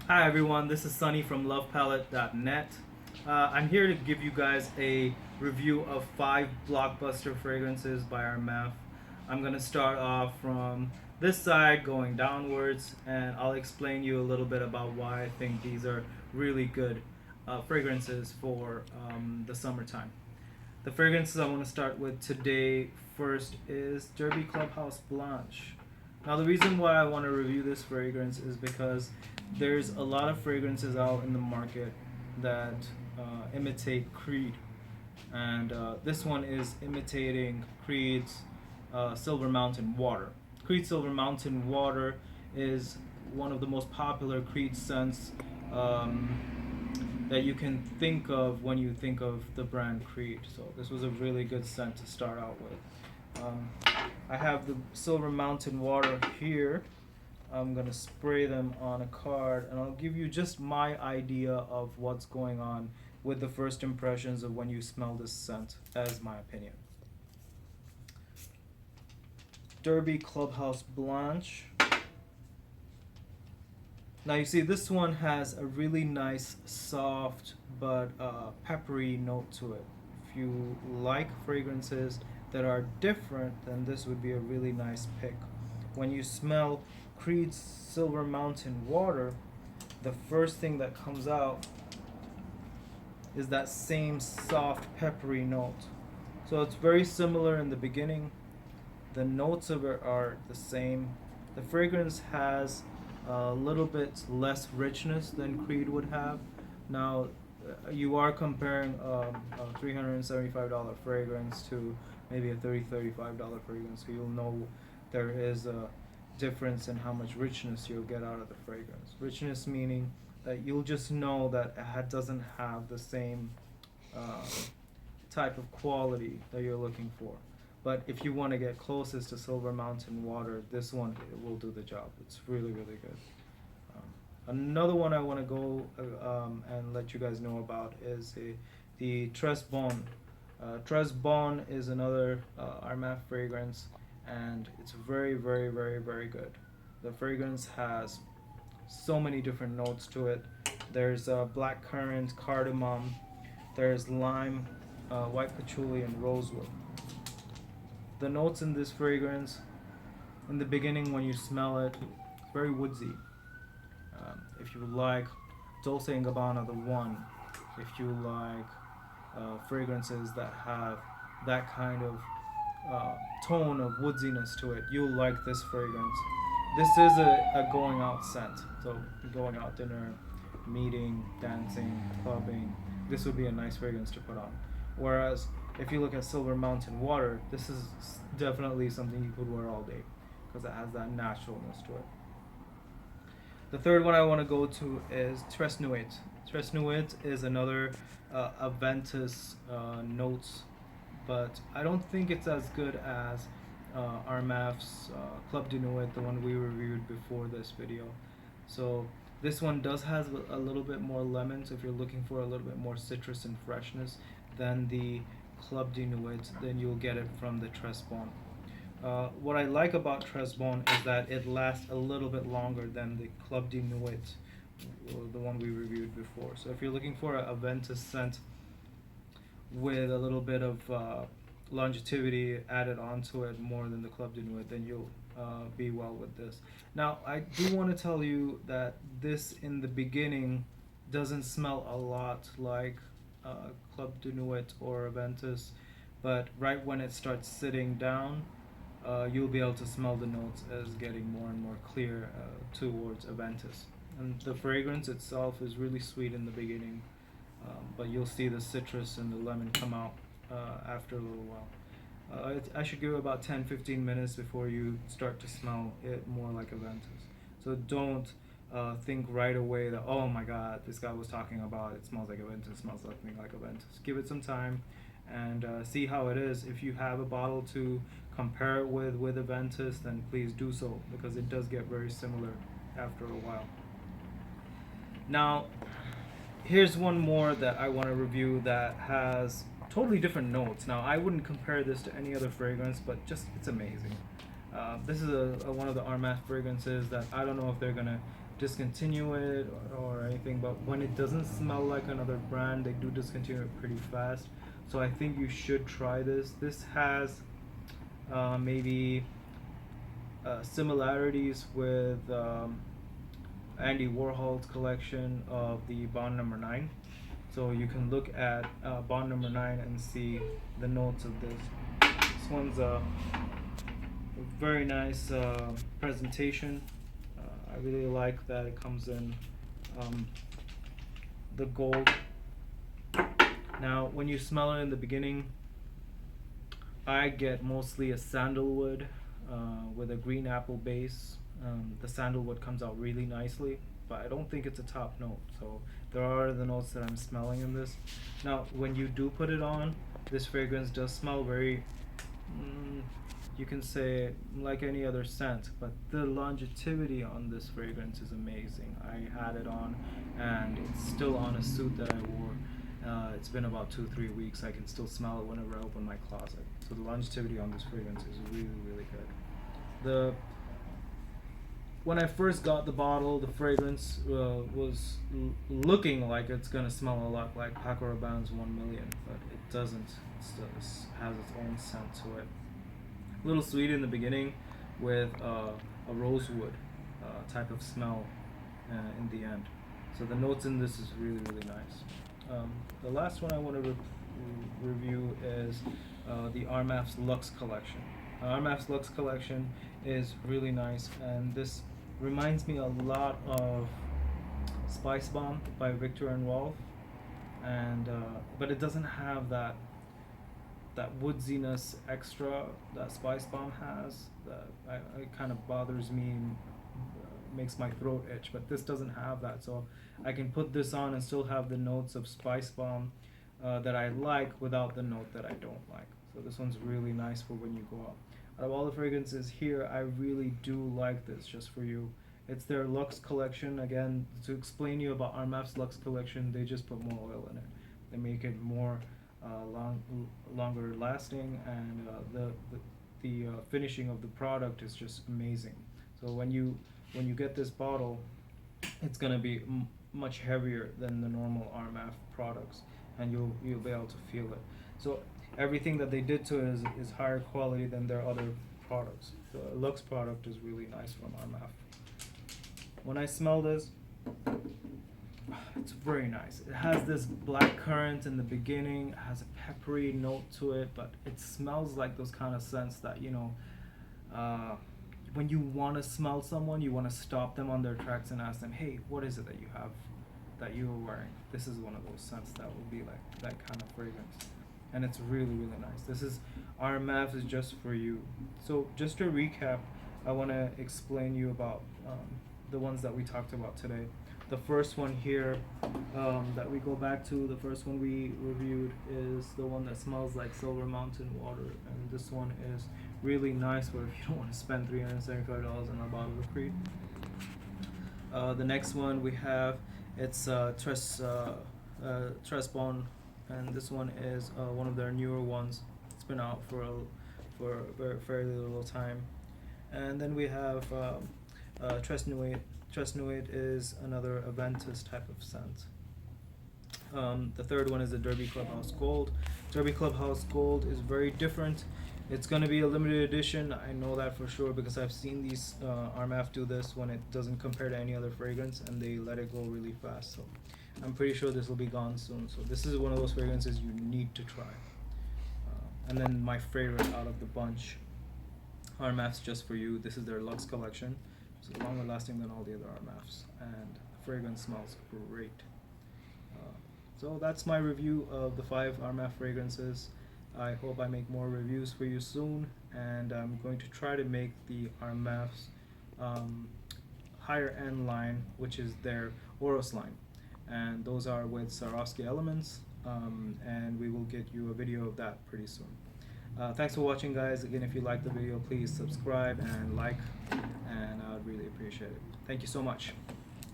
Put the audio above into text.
Hi everyone, this is Sunny from lovepalette.net. I'm here to give you guys a review of 5 blockbuster fragrances by Armaf. I'm going to start off from this side going downwards, and I'll explain you a little bit about why I think these are really good fragrances for the summertime. The fragrances I want to start with today first is Derby Clubhouse Blanche. Now, the reason why I want to review this fragrance is because there's a lot of fragrances out in the market that imitate Creed, and this one is imitating Creed's Silver Mountain Water. Creed Silver Mountain Water is one of the most popular Creed scents that you can think of when you think of the brand Creed. So this was a really good scent to start out with. I have the Silver Mountain Water here. I'm gonna spray them on a card, and I'll give you just my idea of what's going on with the first impressions of when you smell this scent, as my opinion. Derby Clubhouse Blanche. Now you see this one has a really nice soft but peppery note to it. If you like fragrances that are different, then this would be a really nice pick. When you smell Creed's Silver Mountain Water, the first thing that comes out is that same soft peppery note. So it's very similar in the beginning. The notes of it are the same. The fragrance has a little bit less richness than Creed would have. Now, you are comparing a $375 fragrance to maybe a $35 fragrance, so you'll know there is a difference in how much richness you'll get out of the fragrance. Richness meaning that you'll just know that it doesn't have the same type of quality that you're looking for. But if you want to get closest to Silver Mountain Water, this one will do the job. It's really, really good. Another one I want to go and let you guys know about is the Tres Bon. Tres Bon is another Armaf fragrance, and it's very, very, very, very good. The fragrance has so many different notes to it. There's black currant, cardamom, there's lime, white patchouli, and rosewood. The notes in this fragrance, in the beginning when you smell it, it's very woodsy. If you like Dolce & Gabbana, the one, if you like fragrances that have that kind of tone of woodsiness to it, you'll like this fragrance. This is a going out scent, so going out dinner, meeting, dancing, clubbing, this would be a nice fragrance to put on. Whereas if you look at Silver Mountain Water, this is definitely something you could wear all day because it has that naturalness to it. The third one I want to go to is Tres Nuit. Tres Nuit is another Aventus notes, but I don't think it's as good as Armaf's Club de Nuit, the one we reviewed before this video. So this one does have a little bit more lemon, so if you're looking for a little bit more citrus and freshness than the Club de Nuit, then you'll get it from the Tres Bon. What I like about Tres Bon is that it lasts a little bit longer than the Club de Nuit, the one we reviewed before. So if you're looking for a Aventus scent with a little bit of longevity added onto it more than the Club de Nuit, then you'll be well with this. Now, I do want to tell you that this in the beginning doesn't smell a lot like Club de Nuit or Aventus, but right when it starts sitting down, you'll be able to smell the notes as getting more and more clear towards Aventus. And the fragrance itself is really sweet in the beginning, but you'll see the citrus and the lemon come out after a little while. I should give it about 10-15 minutes before you start to smell it more like Aventus. So don't think right away that, oh my god, this guy was talking about it smells like Aventus, smells nothing like Aventus. Give it some time and see how it is. If you have a bottle to compare it with Aventus, then please do so, because it does get very similar after a while. Now, here's one more that I want to review that has totally different notes. Now, I wouldn't compare this to any other fragrance, but it's amazing. This is one of the Armaf fragrances that I don't know if they're gonna discontinue it or anything, but when it doesn't smell like another brand, they do discontinue it pretty fast. So I think you should try this. This has maybe similarities with Andy Warhol's collection of the Bond Number 9. So you can look at Bond Number 9 and see the notes of this. This one's a very nice presentation. I really like that it comes in the gold. Now, when you smell it in the beginning, I get mostly a sandalwood with a green apple base. The sandalwood comes out really nicely, but I don't think it's a top note. So there are the notes that I'm smelling in this. Now, when you do put it on, this fragrance does smell very, you can say like any other scent, but the longevity on this fragrance is amazing. I had it on, and it's still on a suit that I wore. It's been about 2-3 weeks. I can still smell it whenever I open my closet. So the longevity on this fragrance is really, really good. When I first got the bottle, the fragrance was looking like it's gonna smell a lot like Paco Rabanne's 1 Million, but it doesn't. It still has its own scent to it. A little sweet in the beginning, with a rosewood type of smell in the end. So the notes in this is really, really nice. The last one I want to review is the Armaf's Lux Collection. Armaf's Lux Collection is really nice, and this reminds me a lot of Spice Bomb by Victor and Rolf, and but it doesn't have that woodsiness extra that Spice Bomb has. That it kind of bothers me, makes my throat itch, but this doesn't have that. So I can put this on and still have the notes of Spice Bomb that I like without the note that I don't like. So this one's really nice for when you go out. Out of all the fragrances here, I really do like this, Just For You. It's their Lux Collection. Again, to explain you about Armaf's Lux Collection, they just put more oil in it. They make it more longer lasting, and the finishing of the product is just amazing. So when you get this bottle, it's gonna be much heavier than the normal Armaf products, and you'll be able to feel it. So everything that they did to it is higher quality than their other products. The Lux product is really nice from Armaf. When I smell this, it's very nice. It has this black currant in the beginning, it has a peppery note to it, but it smells like those kind of scents that, when you want to smell someone, you want to stop them on their tracks and ask them, hey, what is it that you have that you are wearing? This is one of those scents that will be like that kind of fragrance. And it's really, really nice. This is Armaf is Just For You. So just to recap, I want to explain you about the ones that we talked about today. The first one here that we go back to, the first one we reviewed is the one that smells like Silver Mountain water, and this one is really nice for if you don't want to spend $375 on a bottle of Creed. The next one we have, it's Tres Bon, and this one is one of their newer ones. It's been out for a fairly little time. And then we have Tres Nuit. Tres Nuit is another Aventus type of scent. The third one is the Derby Clubhouse Gold. Derby Clubhouse Gold is very different. It's going to be a limited edition. I know that for sure because I've seen these Armaf do this when it doesn't compare to any other fragrance, and they let it go really fast. So I'm pretty sure this will be gone soon. So this is one of those fragrances you need to try. And then my favorite out of the bunch, Armaf's Just For You. This is their Lux Collection. It's longer lasting than all the other Armafs, and the fragrance smells great. So that's my review of the 5 Armaf fragrances. I hope I make more reviews for you soon, and I'm going to try to make the Armaf's higher end line, which is their Oros line, and those are with Swarovski elements, and we will get you a video of that pretty soon. Thanks for watching, guys. Again, if you like the video, please subscribe and like, and I would really appreciate it. Thank you so much.